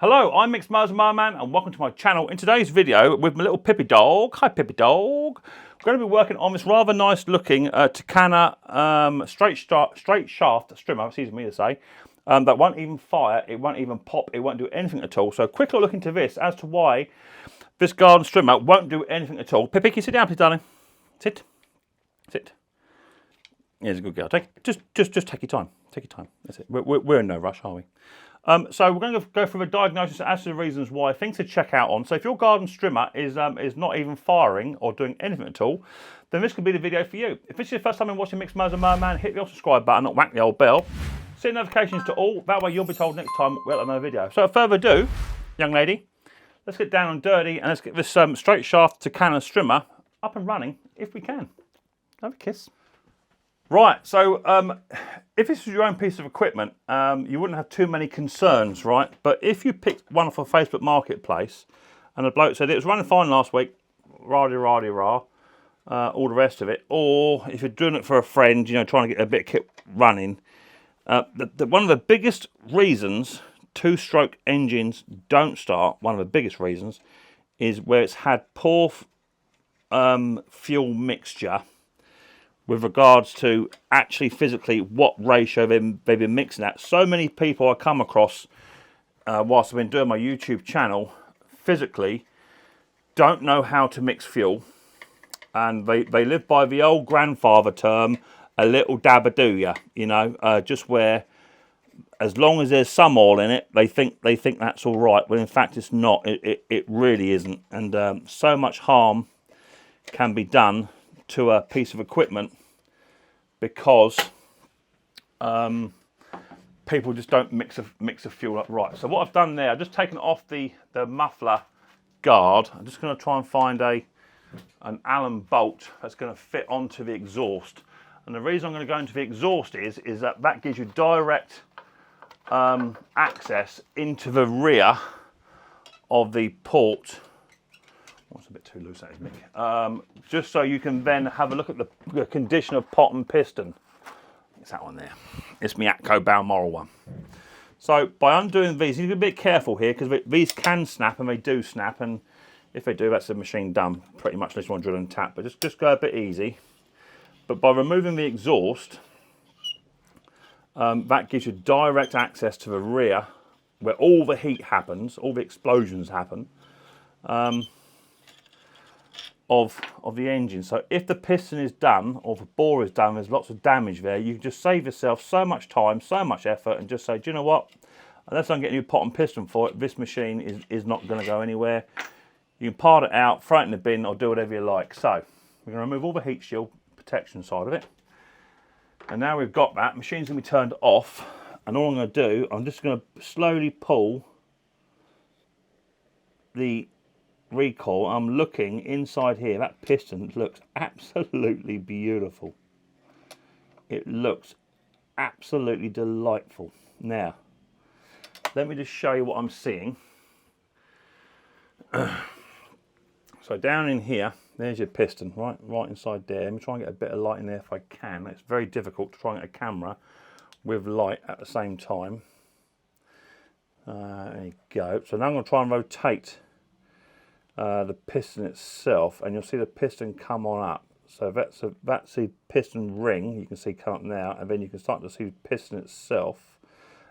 Hello, I'm Micks Mowers and welcome to my channel. In today's video with my little Pippy dog, hi Pippy dog, we're going to be working on this rather nice looking Takana straight shaft strimmer, excuse me to say, that won't even fire, it won't even pop, it won't do anything at all. So a quick look into this as to why this garden strimmer won't do anything at all. Pippy, can you sit down please, darling? Sit. Sit. Here's a good girl. Just take your time. Take your time. That's it. We're in no rush, are we? So we're going to go through a diagnosis as to the reasons why, things to check out on. So if your garden strimmer is not even firing or doing anything at all, then this could be the video for you. If this is your first time in watching Micks Mowers hit the old subscribe button and whack the old bell. Set notifications to all. That way you'll be told next time we'll have another video. So without further ado, young lady, let's get down and dirty and let's get this straight shaft Takana strimmer up and running if we can. Have a kiss. Right, so if this was your own piece of equipment, you wouldn't have too many concerns, right? But if you picked one off a Facebook Marketplace and the bloke said it was running fine last week, rah-de-rah-de-rah, all the rest of it, or if you're doing it for a friend, you know, trying to get a bit of kit running, one of the biggest reasons two-stroke engines don't start, one of the biggest reasons, is where it's had poor fuel mixture with regards to actually physically what ratio they've been mixing at. So many people I come across whilst I've been doing my YouTube channel physically don't know how to mix fuel, and they live by the old grandfather term, a little dab a do ya, you know, just where as long as there's some oil in it, they think that's all right, when in fact it's not. It really isn't, and so much harm can be done to a piece of equipment because people just don't mix a fuel up right. So what I've done there, I've just taken off the muffler guard. I'm just going to try and find an Allen bolt that's going to fit onto the exhaust. And the reason I'm going to go into the exhaust is that gives you direct access into the rear of the port. That's a bit too loose, that is, Mick. Just so you can then have a look at the condition of pot and piston. It's that one there. It's my Atco Balmoral one. So by undoing these, you need to be a bit careful here because these can snap, and they do snap. And if they do, that's the machine done pretty much. Unless you want to drill and tap, but just go a bit easy. But by removing the exhaust, that gives you direct access to the rear, where all the heat happens, all the explosions happen. Of the engine. So if the piston is done or the bore is done, there's lots of damage there, you can just save yourself so much time, so much effort, and just say, do you know what, unless I can get a new pot and piston for it, this machine is not going to go anywhere. You can part it out, throw it in the bin, or do whatever you like. So we're going to remove all the heat shield protection side of it, and now we've got that, machine's going to be turned off, and all I'm going to do, I'm just going to slowly pull the recoil. I'm looking inside here. That piston looks absolutely beautiful. It looks absolutely delightful. Now, let me just show you what I'm seeing. So down in here, there's your piston, right inside there. Let me try and get a bit of light in there if I can. It's very difficult to try and get a camera with light at the same time. There you go. So now I'm going to try and rotate the piston itself, and you'll see the piston come on up. So that's the piston ring you can see come up now, and then you can start to see the piston itself.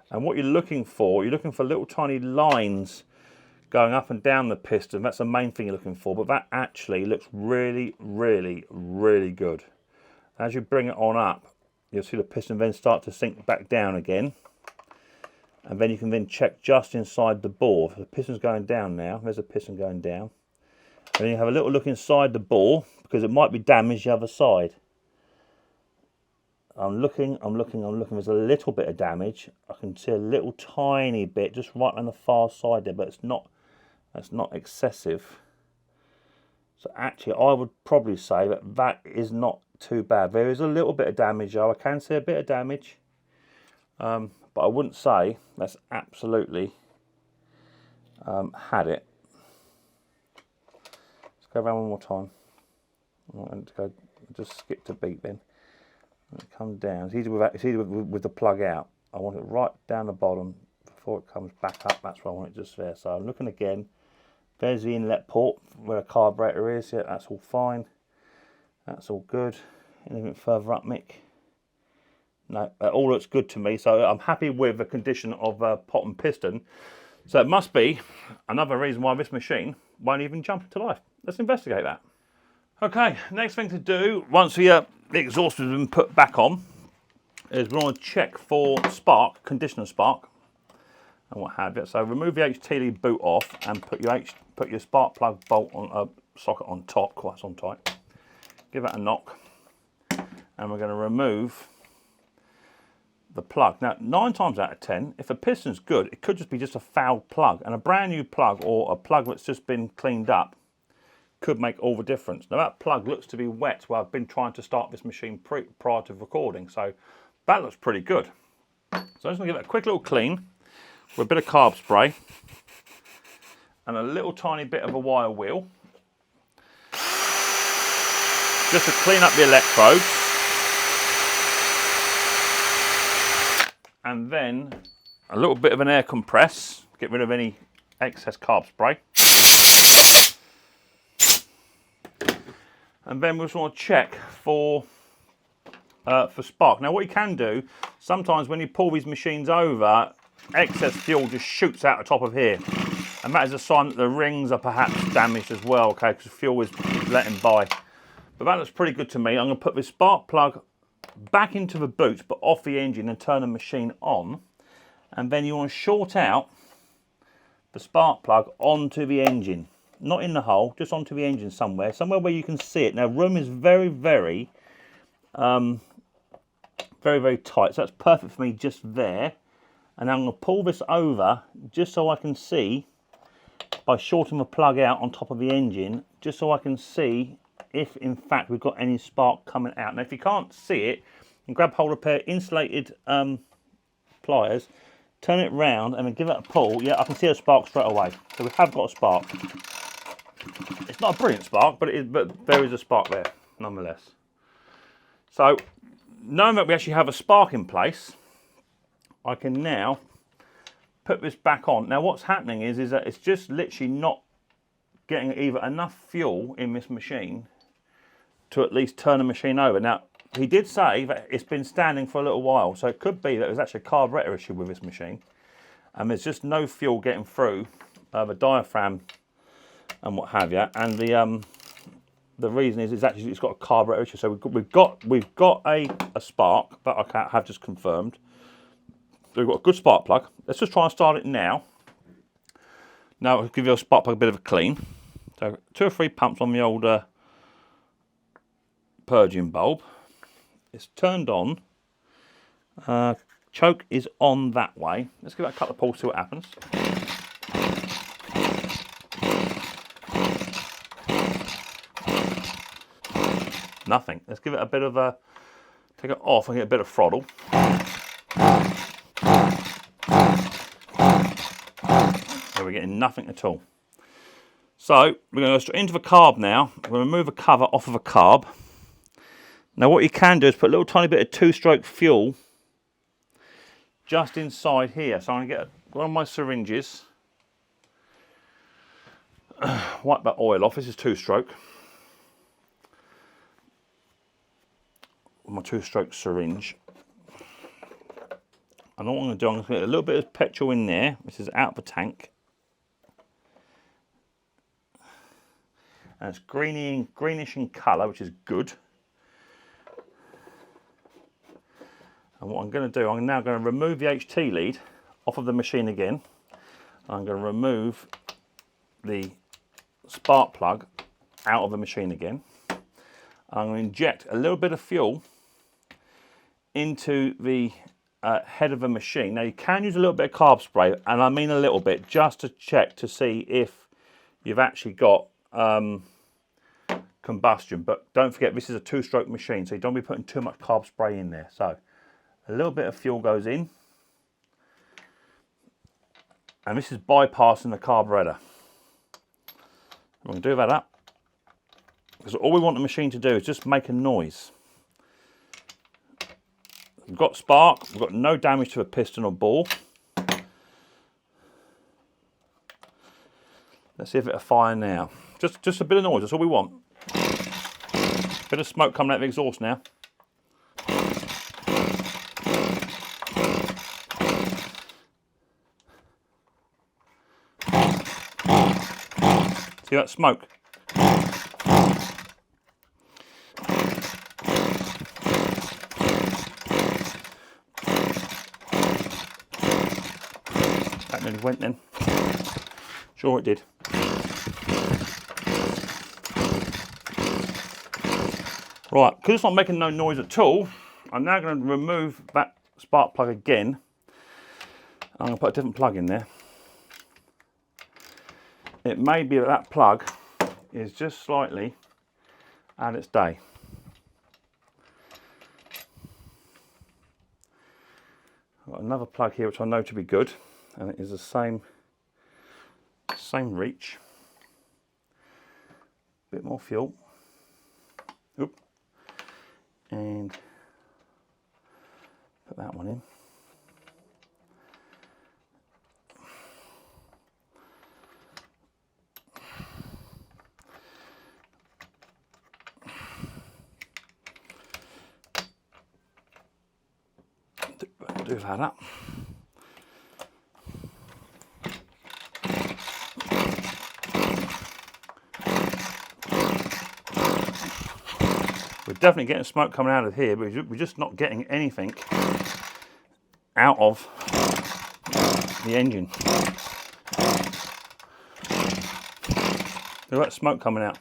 And what you're looking for little tiny lines going up and down the piston. That's the main thing you're looking for, but that actually looks really, really, really good. As you bring it on up, you'll see the piston then start to sink back down again. And then you can then check just inside the bore. The piston's going down now. There's a piston going down. And then you have a little look inside the bore because it might be damaged the other side. I'm looking. There's a little bit of damage. I can see a little tiny bit just right on the far side there, but that's not excessive. So actually, I would probably say that is not too bad. There is a little bit of damage though. I can see a bit of damage. But I wouldn't say that's absolutely had it. Let's go around one more time. I want to go, just skip to beat then. Come down. It's easy with the plug out. I want it right down the bottom before it comes back up. That's why I want it just there. So I'm looking again. There's the inlet port where the carburetor is. Yeah, that's all fine. That's all good. Anything further up, Mick? No, that all looks good to me. So I'm happy with the condition of pot and piston. So it must be another reason why this machine won't even jump into life. Let's investigate that. Okay, next thing to do, once the exhaust has been put back on, is we want to check for spark, conditioner spark, and what have you. So remove the HT lead boot off and put your spark plug bolt on a socket on top, quite on tight. Give that a knock, and we're going to remove the plug. Now, 9 times out of 10, if a piston's good, it could just be a fouled plug, and a brand new plug or a plug that's just been cleaned up could make all the difference. Now that plug looks to be wet where I've been trying to start this machine prior to recording, so that looks pretty good. So I'm just going to give it a quick little clean with a bit of carb spray and a little tiny bit of a wire wheel, just to clean up the electrodes, and then a little bit of an air compress, get rid of any excess carb spray. And then we just want to check for spark. Now what you can do, sometimes when you pull these machines over, excess fuel just shoots out the top of here. And that is a sign that the rings are perhaps damaged as well, okay, because fuel is letting by. But that looks pretty good to me. I'm going to put this spark plug back into the boot, but off the engine and turn the machine on. And then you want to short out the spark plug onto the engine. Not in the hole, just onto the engine somewhere where you can see it. Now, room is very, very tight, so that's perfect for me just there. And I'm going to pull this over just so I can see, by shorting the plug out on top of the engine, just so I can see if, in fact, we've got any spark coming out. Now, if you can't see it, you can grab hold of a pair of insulated pliers, turn it round, and then give it a pull. Yeah, I can see a spark straight away. So we have got a spark. It's not a brilliant spark, but there is a spark there, nonetheless. So, knowing that we actually have a spark in place, I can now put this back on. Now, what's happening is that it's just literally not getting either enough fuel in this machine to at least turn the machine over. Now, he did say that it's been standing for a little while, so it could be that there's actually a carburetor issue with this machine, and there's just no fuel getting through the diaphragm and what have you, and the reason is actually it's got a carburetor issue. So we've got a spark that I have just confirmed. So we've got a good spark plug. Let's just try and start it now. Now I'll give you a spark plug a bit of a clean. So 2 or 3 pumps on the old purging bulb. It's turned on. Choke is on that way. Let's give it a couple of pulls, see what happens. Nothing. Let's give it a bit of a, take it off and get a bit of throttle. So we're getting nothing at all. So we're going to go straight into the carb now. We're going to remove a cover off of a carb. Now what you can do is put a little tiny bit of 2-stroke fuel just inside here. So I'm going to get one of my syringes, wipe that oil off. This is 2-stroke. My 2-stroke syringe. And what I'm going to do, I'm going to get a little bit of petrol in there. This is out of the tank. And it's greenish in colour, which is good. And what I'm going to do, I'm now going to remove the HT lead off of the machine again. I'm going to remove the spark plug out of the machine again. I'm going to inject a little bit of fuel into the head of the machine. Now you can use a little bit of carb spray, and I mean a little bit, just to check to see if you've actually got combustion. But don't forget, this is a 2-stroke machine, so you don't be putting too much carb spray in there. So a little bit of fuel goes in, and this is bypassing the carburetor. I'm going to do that up, because all we want the machine to do is just make a noise. We've got spark, we've got no damage to a piston or ball. Let's see if it'll fire now. Just a bit of noise, that's all we want. Bit of smoke coming out of the exhaust now. See that smoke? That nearly went then. Sure it did. Right, because it's not making no noise at all, I'm now going to remove that spark plug again. I'm going to put a different plug in there. It may be that that plug is just slightly at its day. I've got another plug here which I know to be good, and it is the same reach. Bit more fuel. Oop. And put that one in. Do that. We're definitely getting smoke coming out of here, but we're just not getting anything out of the engine. Look at that smoke coming out.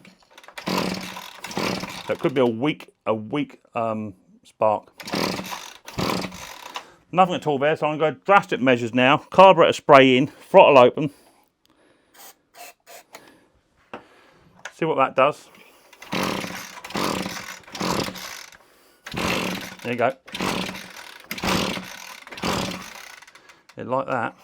That could be a weak spark. Nothing at all there, so I'm going to go drastic measures now. Carburetor spray in, throttle open. See what that does. There you go. Yeah, like that.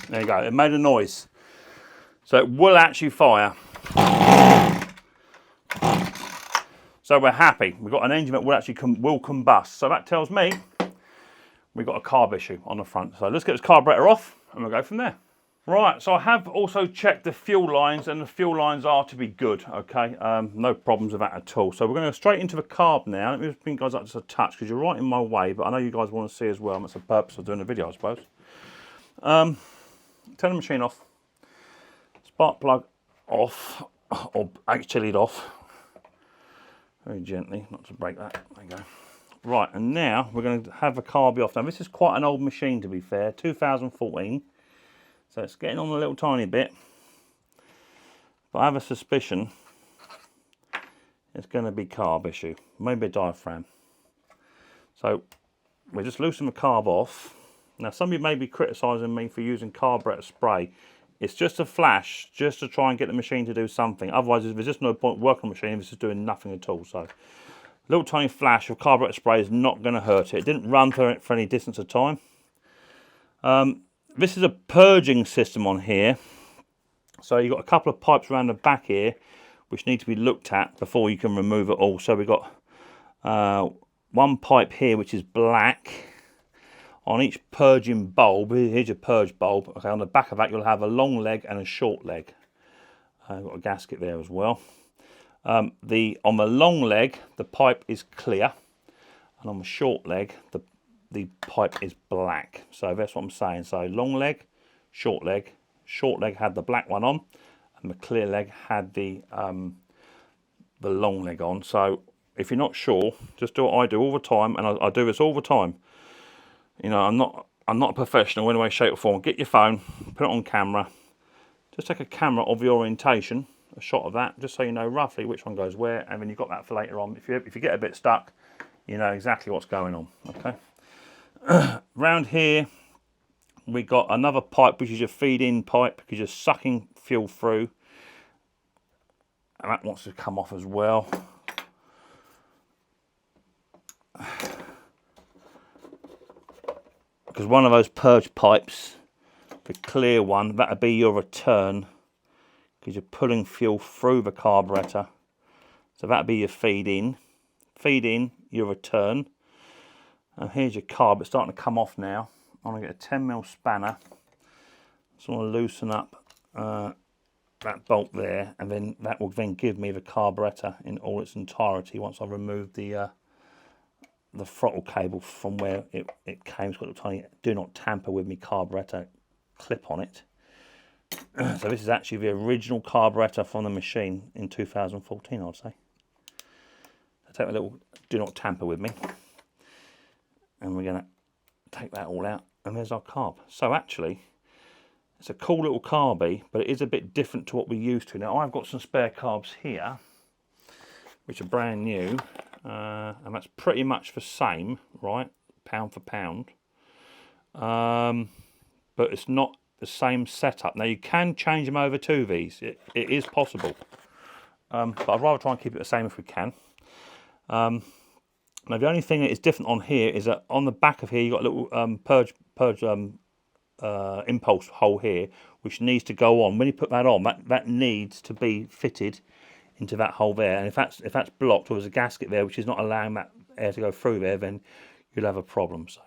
There you go, it made a noise. So it will actually fire. So we're happy. We've got an engine that will actually will combust. So that tells me we've got a carb issue on the front. So let's get this carburetor off and we'll go from there. Right, so I have also checked the fuel lines, and the fuel lines are to be good, okay? No problems with that at all. So we're going to go straight into the carb now. Let me just bring you guys up just a touch, because you're right in my way, but I know you guys want to see as well, and that's the purpose of doing the video, I suppose. Turn the machine off. Spark plug off, or actually it off. Very gently, not to break that. There you go. Right, and now we're going to have the carb off. Now this is quite an old machine, to be fair, 2014. So it's getting on a little tiny bit. But I have a suspicion it's going to be carb issue. Maybe a diaphragm. So we're just loosening the carb off. Now some of you may be criticising me for using carburetor spray. It's just a flash, just to try and get the machine to do something. Otherwise there's just no point working on the machine if it's just doing nothing at all. So a little tiny flash of carburetor spray is not going to hurt it. It didn't run for any distance of time. This is a purging system on here. So you've got a couple of pipes around the back here which need to be looked at before you can remove it all. So we've got one pipe here which is black. On each purging bulb, here's your purge bulb. Okay, on the back of that you'll have a long leg and a short leg. I've got a gasket there as well. On the long leg, the pipe is clear, and on the short leg, the pipe is black. So that's what I'm saying. So long leg, short leg. Short leg had the black one on, and the clear leg had the long leg on. So if you're not sure, just do what I do all the time, and I do this all the time. You know, I'm not a professional in any way, shape or form. Get your phone, put it on camera. Just take a camera of the orientation, a shot of that, just so you know roughly which one goes where, and then you've got that for later on. If you get a bit stuck, you know exactly what's going on. Okay. Round here, we got another pipe, which is your feed-in pipe, because you're sucking fuel through, and that wants to come off as well. Because one of those purge pipes, the clear one, that would be your return, because you're pulling fuel through the carburetor. So that would be your feed in, your return. And here's your carb. It's starting to come off now. I'm going to get a 10mm spanner. So I'm going to loosen up that bolt there, and then that will then give me the carburetor in all its entirety once I've removed the throttle cable from where it came. It's got a tiny "do not tamper with me" carburetor clip on it. So this is actually the original carburetor from the machine in 2014, I'd say. I take a little "do not tamper with me," and we're going to take that all out, and there's our carb. So actually, it's a cool little carby, but it is a bit different to what we're used to. Now I've got some spare carbs here, which are brand new, and that's pretty much the same, right, pound for pound. But it's not the same setup. Now you can change them over to these. It is possible, but I'd rather try and keep it the same if we can. Now the only thing that is different on here is that on the back of here you've got a little purge impulse hole here, which needs to go on. When you put that on, that needs to be fitted into that hole there. And if that's blocked, or there's a gasket there which is not allowing that air to go through there, then you'll have a problem. So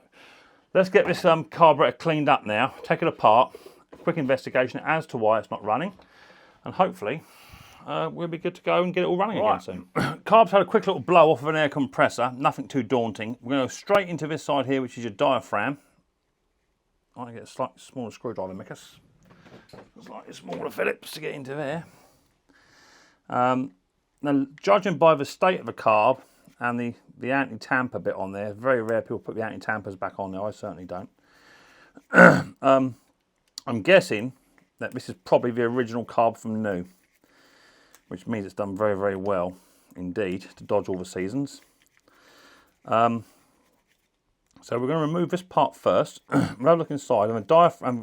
let's get this carburetor cleaned up now. Take it apart. A quick investigation as to why it's not running, and hopefully we'll be good to go and get it all running again soon. Carb's had a quick little blow off of an air compressor. Nothing too daunting. We're going to go straight into this side here, which is your diaphragm. I'm going to get a slightly smaller screwdriver, Micks. Slightly smaller Phillips to get into there. Now, judging by the state of the carb and the anti-tamper bit on there, very rare people put the anti-tampers back on there. I certainly don't. I'm guessing that this is probably the original carb from new, which means it's done very, very well indeed to dodge all the seasons. So we're going to remove this part first. We'll have a look inside, and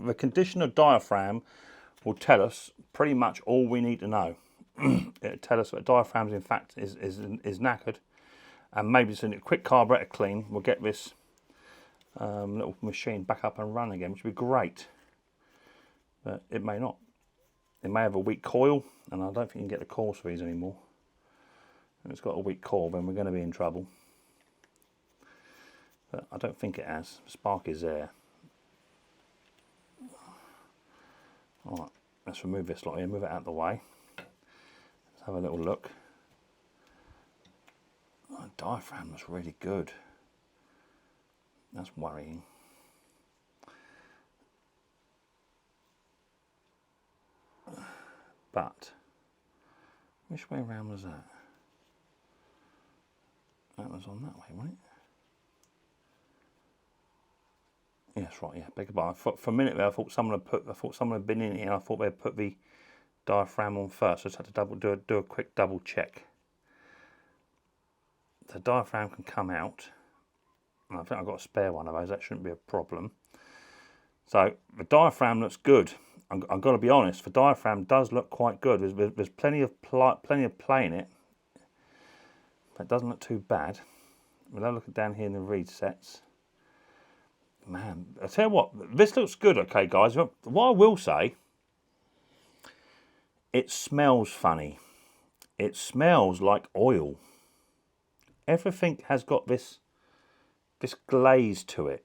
the condition of diaphragm will tell us pretty much all we need to know. It'll tell us that diaphragm, in fact, is knackered, and maybe just a quick carburetor clean will get this little machine back up and running again, which would be great. But it may not. It may have a weak coil, and I don't think you can get the coils for these anymore. If it's got a weak coil, then we're going to be in trouble. But I don't think it has. The spark is there. Alright, let's remove this lot here, move it out of the way. Let's have a little look. Oh, the diaphragm looks really good. That's worrying. But, which way around was that? That was on that way, wasn't it? Yes, right. Yeah, beg your pardon. For a minute there, I thought someone had been in here. I thought they'd put the diaphragm on first. So I just had to do a quick double check. The diaphragm can come out, and I think I've got a spare one of those. That shouldn't be a problem. So the diaphragm looks good. I've got to be honest. The diaphragm does look quite good. There's plenty of play in it, but it doesn't look too bad. We'll have a look down here in the reed sets. Man, I tell you what, this looks good, okay, guys. What I will say, it smells funny. It smells like oil. Everything has got this glaze to it.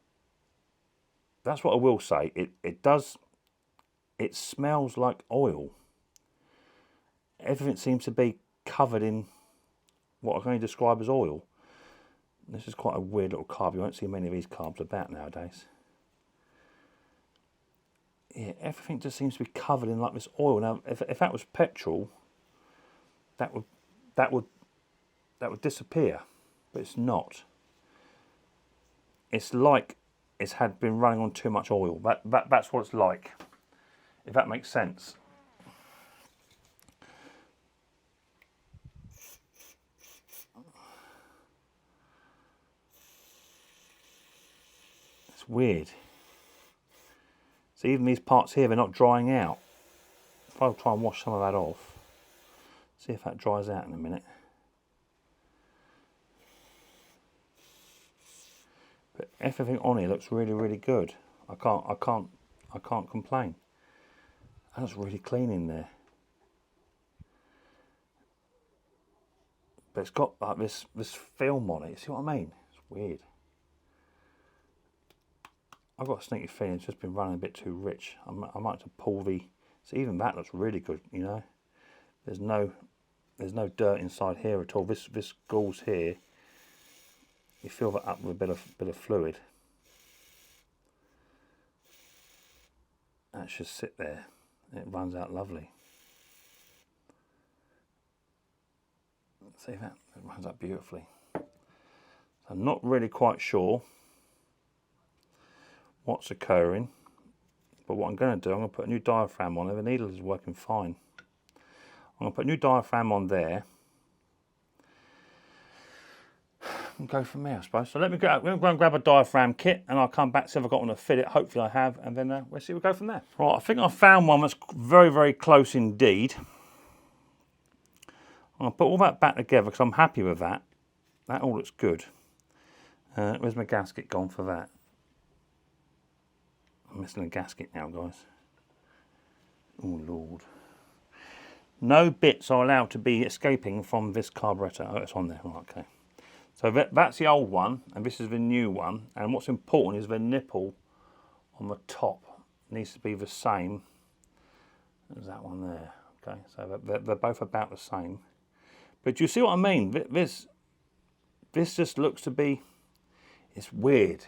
That's what I will say. It smells like oil. Everything seems to be covered in what I can only describe as oil. This is quite a weird little carb. You won't see many of these carbs about nowadays. Yeah, everything just seems to be covered in like this oil. Now, if that was petrol, that would disappear, but it's not. It's like it's had been running on too much oil. That's what it's like, if that makes sense. Weird. So even these parts here, they're not drying out. If I'll try and wash some of that off, see if that dries out in a minute. But everything on here looks really, really good. I can't complain. That looks really clean in there. But it's got like this film on it. See what I mean? It's weird. I've got a sneaky feeling it's just been running a bit too rich. I might have to pull the... So even that looks really good, you know. There's no dirt inside here at all. This gauze here, you fill that up with a bit of fluid. That should sit there. It runs out lovely. See that? It runs out beautifully. I'm not really quite sure what's occurring, but what I'm going to do, I'm going to put a new diaphragm on. The needle is working fine. I'm going to put a new diaphragm on there and go from there, I suppose. So let me go and grab a diaphragm kit, and I'll come back, see if I've got one to fit it. Hopefully I have, and then we'll see, we'll go from there. Right, I think I found one that's very, very close indeed. I'll put all that back together because I'm happy with that. That all looks good. Where's my gasket gone for that? I'm missing a gasket now, guys. Oh, Lord. No bits are allowed to be escaping from this carburetor. Oh, it's on there. Right, okay. So that's the old one, and this is the new one. And what's important is the nipple on the top needs to be the same as that one there. Okay, so they're both about the same. But do you see what I mean? This just looks to be, it's weird.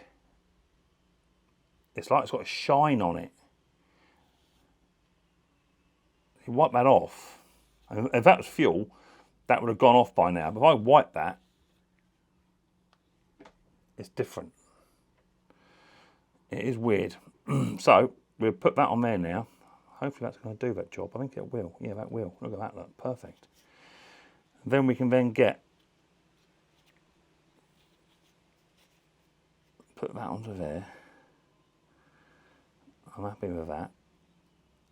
It's like it's got a shine on it. You wipe that off. And if that was fuel, that would have gone off by now. But if I wipe that, it's different. It is weird. So we'll put that on there now. Hopefully that's going to do that job. I think it will. Yeah, that will. Look at that. Look, perfect. Then we can then put that onto there. I'm happy with that.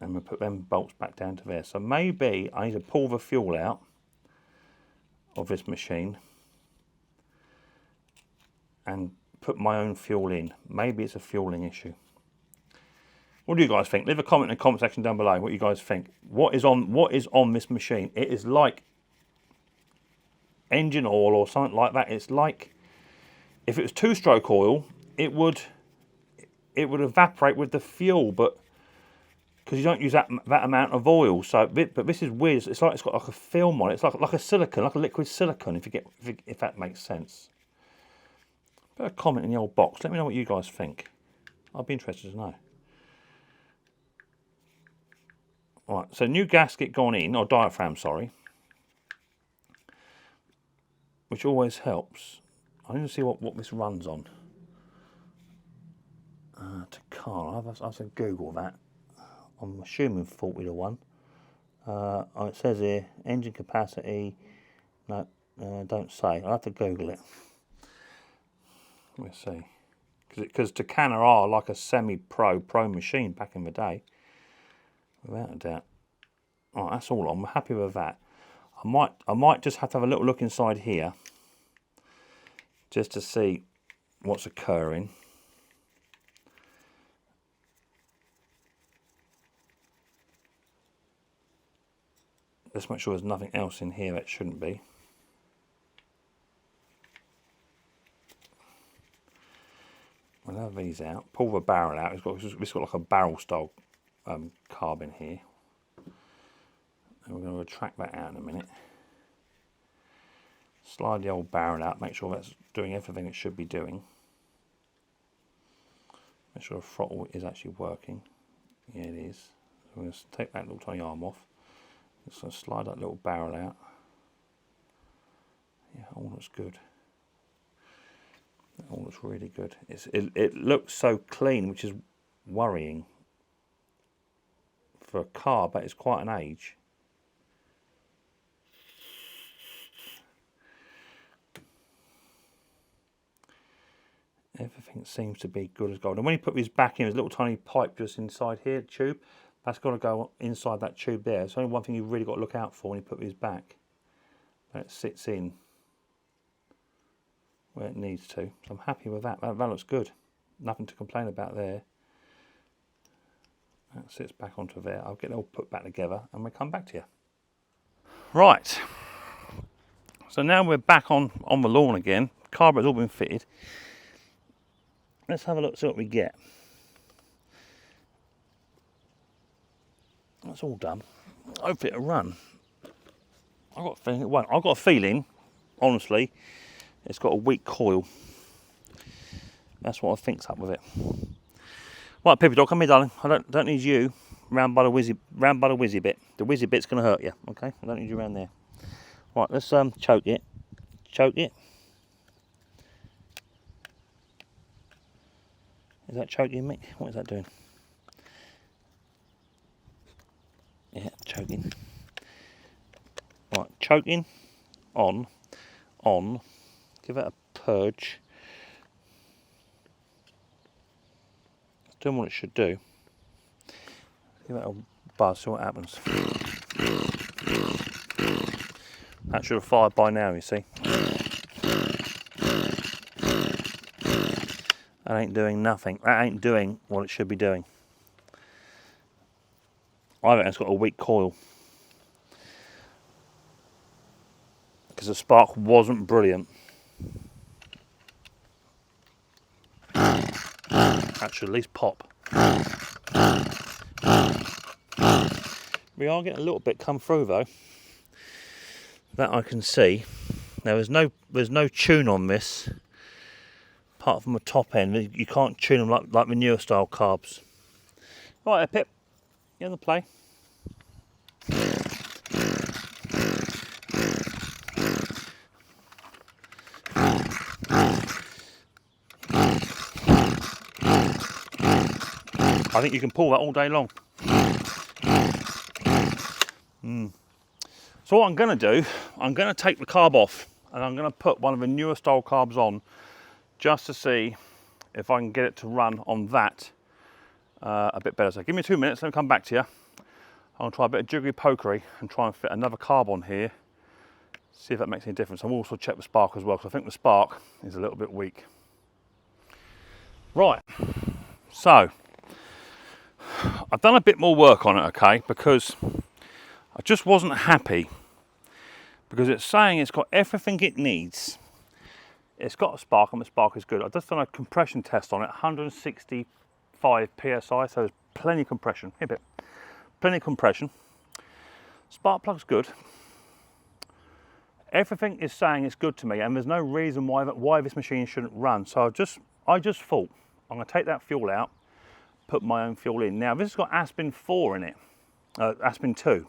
And we'll put them bolts back down to there. So maybe I need to pull the fuel out of this machine and put my own fuel in. Maybe it's a fueling issue. What do you guys think? Leave a comment in the comment section down below what you guys think. What is on this machine? It is like engine oil or something like that. It's like if it was two-stroke oil, it would evaporate with the fuel, but because you don't use that amount of oil. So, but this is weird. It's like it's got like a film on it. It's like a silicone, like a liquid silicone. If that makes sense. Put a comment in the old box. Let me know what you guys think. I'd be interested to know. Right. So new gasket gone in, or diaphragm, sorry, which always helps. I need to see what this runs on. To car, I have to Google that. I'm assuming 40 to 1. It says here, engine capacity, no, don't say. I'll have to Google it. Let me see. Because Takana are like a semi-pro machine back in the day. Without a doubt. Alright, that's all on. I'm happy with that. I might just have to have a little look inside here. Just to see what's occurring. Let's make sure there's nothing else in here that shouldn't be. We'll have these out. Pull the barrel out. It's got like a barrel style carb in here. And we're going to retract that out in a minute. Slide the old barrel out. Make sure that's doing everything it should be doing. Make sure the throttle is actually working. Yeah, it is. So we're going to take that little tiny arm off. Just going to slide that little barrel out. Yeah, all looks good. It all looks really good. It looks so clean, which is worrying for a car, but it's quite an age. Everything seems to be good as gold. And when you put these back in, there's a little tiny pipe just inside here, tube. That's got to go inside that tube there. It's only one thing you've really got to look out for when you put these back. That it sits in where it needs to. So I'm happy with that. That looks good. Nothing to complain about there. That sits back onto there. I'll get it all put back together and we'll come back to you. Right. So now we're back on the lawn again. Carburetor's all been fitted. Let's have a look, see what we get. That's all done. Hopefully it'll run. I've got a feeling it won't. I've got a feeling, honestly, it's got a weak coil. That's what I think's up with it. Right, Pippy dog, come here, darling. I don't need you round by the whizzy bit. The whizzy bit's gonna hurt you. Okay, I don't need you around there. Right, let's choke it. Choke it. Is that choking, Mick? What is that doing? Yeah, choking. Right, choking. On. Give it a purge. It's doing what it should do. Give it a buzz, see what happens. That should have fired by now, you see. That ain't doing nothing. That ain't doing what it should be doing. I reckon it's got a weak coil. Because the spark wasn't brilliant. That should at least pop. We are getting a little bit come through though. That I can see. Now there's no tune on this. Apart from the top end, you can't tune them like the newer style carbs. Right, Pip, you on the play? I think you can pull that all day long. So what I'm going to do, I'm going to take the carb off and I'm going to put one of the newer style carbs on just to see if I can get it to run on that a bit better. So give me 2 minutes, let me come back to you. I'll try a bit of jiggery pokery and try and fit another carb on here, see if that makes any difference. I'll also check the spark as well, because I think the spark is a little bit weak. Right, so I've done a bit more work on it, okay, because I just wasn't happy, because it's saying it's got everything it needs. It's got a spark and the spark is good. I've just done a compression test on it, 165 psi, so there's plenty of compression. Here, bit. Plenty of compression. Spark plug's good. Everything is saying it's good to me, and there's no reason why this machine shouldn't run. So I just thought I'm going to take that fuel out, put my own fuel in. Now this has got Aspin 4 in it, Aspin 2,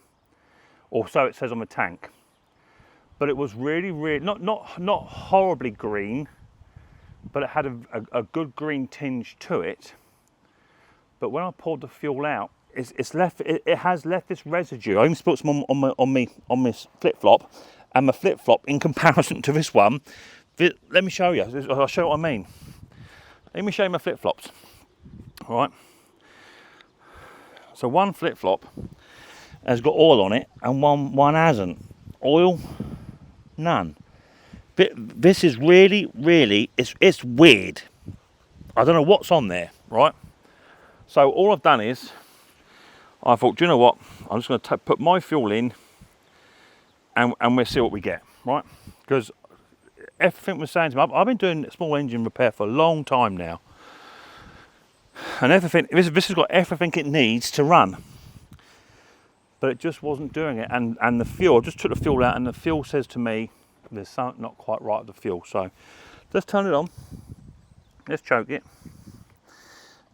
or so it says on the tank. But it was really not horribly green, but it had a good green tinge to it. But when I poured the fuel out, it has left this residue. I even put some on this flip flop, and my flip flop in comparison to this one. Let me show you. I'll show you what I mean. Let me show you my flip flops. All right. So one flip flop has got oil on it, and one hasn't. Oil. None. But this is really, it's weird. I don't know what's on there, right? So all I've done is, I thought, do you know what? I'm just going to put my fuel in, and we'll see what we get, right? Because everything was saying to me, I've been doing small engine repair for a long time now, and everything, this has got everything it needs to run. But it just wasn't doing it, and the fuel, I just took the fuel out, and the fuel says to me there's something not quite right with the fuel. So let's turn it on, let's choke it,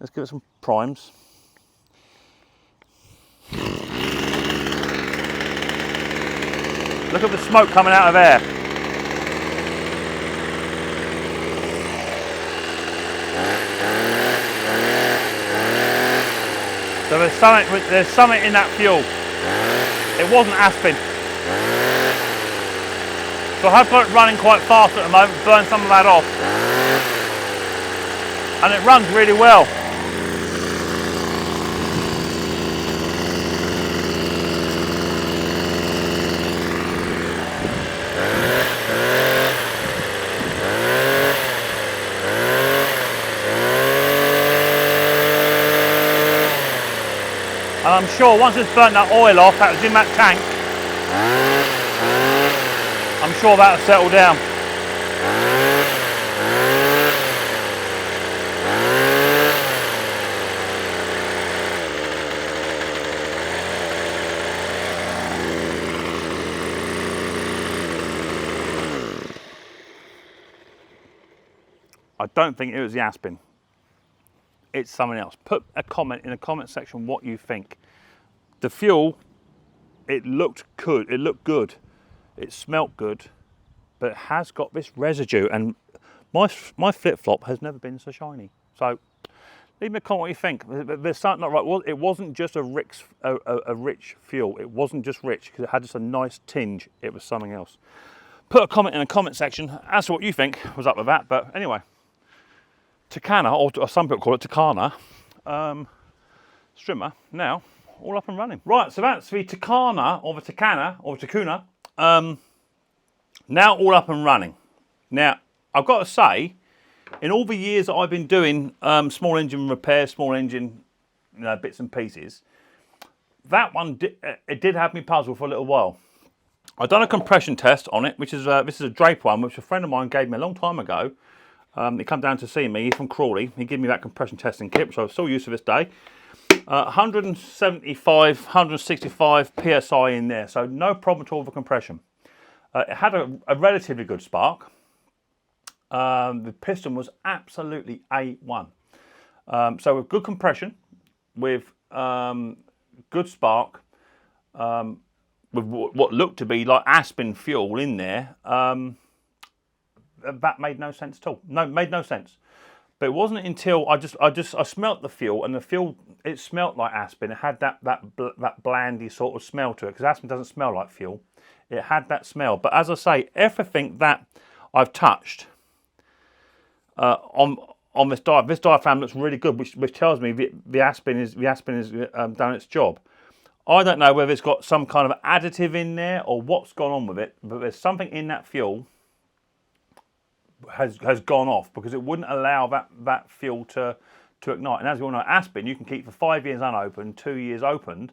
let's give it some primes. Look at the smoke coming out of there. So there's something in that fuel. It wasn't Aspin. So I've got it running quite fast at the moment, burn some of that off. And it runs really well. And I'm sure once it's burnt that oil off that was in that tank, I'm sure that'll settle down. I don't think it was the Aspen. It's something else. Put a comment in the comment section what you think. The fuel, it looked good. It looked good. It smelt good, but it has got this residue. And my flip-flop has never been so shiny. So leave me a comment what you think. There's something not right. Well, it wasn't just a rich fuel. It wasn't just rich because it had just a nice tinge. It was something else. Put a comment in the comment section as to what you think was up with that. But anyway, Takana, or some people call it Takana, Strimmer, now all up and running. Right, so that's the Takana, or the Takana, or Takuna, now all up and running. Now, I've got to say, in all the years that I've been doing small engine repairs, small engine bits and pieces, that one, it did have me puzzled for a little while. I've done a compression test on it, which is this is a Drape one, which a friend of mine gave me a long time ago. He come down to see me. He's from Crawley. He gave me that compression testing kit, which I still use to this day. 175, 165 psi in there, so no problem at all with compression. It had a relatively good spark. The piston was absolutely A1. So with good compression, with good spark, with what looked to be like Aspen fuel in there, that made no sense at all. No, made no sense. But it wasn't until I smelt the fuel, and the fuel, it smelt like Aspen. It had that blandy sort of smell to it, because Aspen doesn't smell like fuel. It had that smell. But as I say, everything that I've touched on this diaphragm looks really good, which tells me the Aspen is done its job. I don't know whether it's got some kind of additive in there or what's gone on with it, but there's something in that fuel has gone off, because it wouldn't allow that fuel to ignite. And as we all know, Aspen you can keep for 5 years unopened, 2 years opened.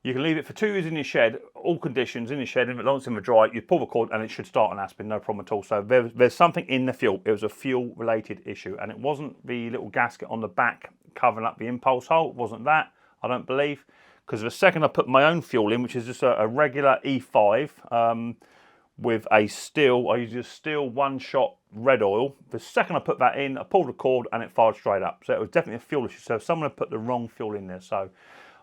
You can leave it for 2 years in your shed, all conditions in your shed, and as long as it's in the dry, you pull the cord and it should start an Aspen, no problem at all. So there's something in the fuel. It was a fuel-related issue, and it wasn't the little gasket on the back covering up the impulse hole. It wasn't that, I don't believe, because the second I put my own fuel in, which is just a regular E5 with a steel, I use a steel one-shot red oil. The second I put that in, I pulled the cord and it fired straight up. So it was definitely a fuel issue. So someone had put the wrong fuel in there. So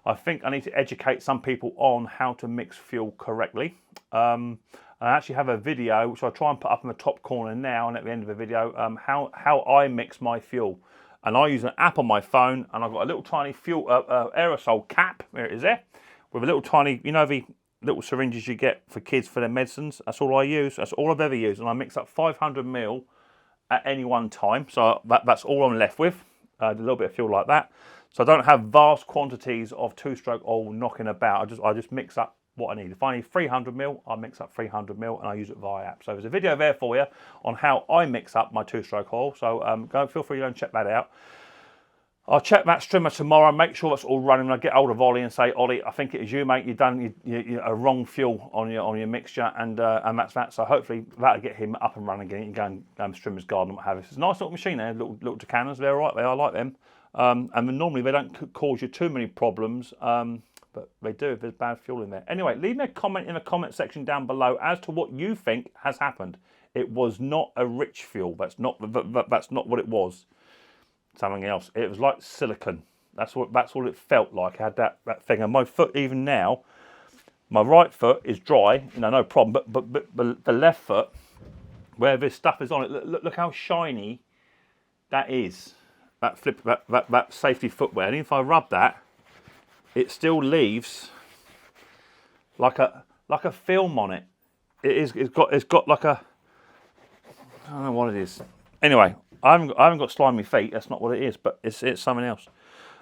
I think I need to educate some people on how to mix fuel correctly. I actually have a video, which I'll try and put up in the top corner now, and at the end of the video, how I mix my fuel. And I use an app on my phone, and I've got a little tiny fuel aerosol cap, there it is there, with a little tiny, you know, the little syringes you get for kids for their medicines. That's all I use. That's all I've ever used, and I mix up 500 ml at any one time. So that's all I'm left with, a little bit of fuel like that. So I don't have vast quantities of two-stroke oil knocking about. I just mix up what I need. If I need 300 ml, I mix up 300 ml, and I use it via app. So there's a video there for you on how I mix up my two-stroke oil. So feel free to go and check that out. I'll check that Strimmer tomorrow, make sure that's all running. When I get hold of Ollie and say, Ollie, I think it is you, mate. You've done a wrong fuel on your mixture, and that's that. So hopefully that'll get him up and running again. You can go and Strimmer's garden and what have you. It's a nice little machine there, little Tacanas. They're all right. They are like them. And normally they don't cause you too many problems, but they do if there's bad fuel in there. Anyway, leave me a comment in the comment section down below as to what you think has happened. It was not a rich fuel. That's not what it was. Something else. It was like silicon. That's what it felt like. I had that thing. And my foot, even now, my right foot is dry, no problem. But the left foot, where this stuff is on it, look how shiny that is. That safety footwear. And if I rub that, it still leaves like a film on it. It's got like a, I don't know what it is. Anyway, I haven't got slimy feet. That's not what it is, but it's something else.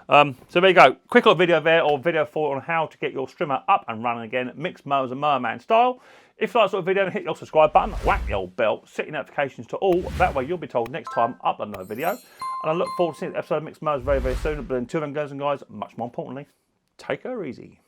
So there you go. Quick little video there, or video for on how to get your Strimmer up and running again. Micks Mowers and Mower Man style. If you like this sort of video, then hit your subscribe button, whack the old bell, set your notifications to all. That way you'll be told next time I upload another video. And I look forward to seeing the episode of Micks Mowers very, very soon. But until then, girls and guys, much more importantly, take her easy.